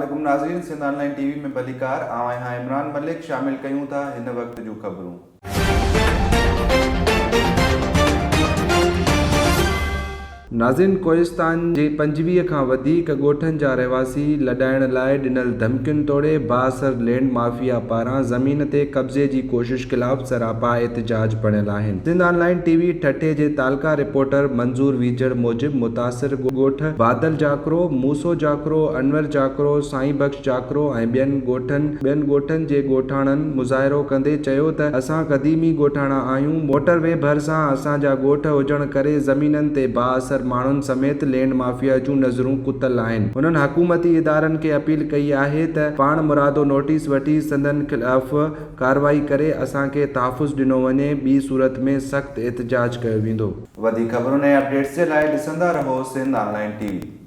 अस्सलामुअलैकुम नाज़रीन, Sindh online TV में भलीकार आवां इमरान मलिक शामिल कयूं था हिन वक्त जूं ख़बरूं। नाज़रीन, कोहिस्तान जे 25 खां वधीक ॻोठनि जा रहवासी लॾाइण लाइ ॾिनल धमकियुनि तोड़े बाअसर लैंड माफ़िया पारां ज़मीन ते कब्ज़े जी कोशिश ख़िलाफ़ सरापा एहतजाज बणियल आहिनि। सिंध ऑनलाइन टीवी ठठे जे तालका रिपोर्टर मंज़ूर वीजड़ मूजिब मुतासिर ॻोठ बादल जाकरो, मूसो जाकरो, अनवर जाकरो, साईं बख्श जाकरो ऐं ॿियनि ॻोठनि जे ॻोठाणनि मुज़ाहिरो कंदे चयो त असां क़दीमी ॻोठाणा आहियूं। मोटरवे भरिसां असांजा ॻोठ हुजण करे ज़मीननि ते बाअसर माण्हुनि समेत लैंड माफ़िया जूं नज़रूं कुतल आहिनि। उन्हनि हुकूमती इदारनि खे अपील कई आहे त पाण मुरादो नोटिस वठी संदनि ख़िलाफ़ कार्रवाई करे असांखे तहफ़ुज़ ॾिनो वञे, ॿी सूरत में सख़्त एहतजाज कयो वेंदो। वधीक ख़बरुनि ऐं अपडेट्स जे लाइ ॾिसंदा रहो सिंध ऑनलाइन टीवी।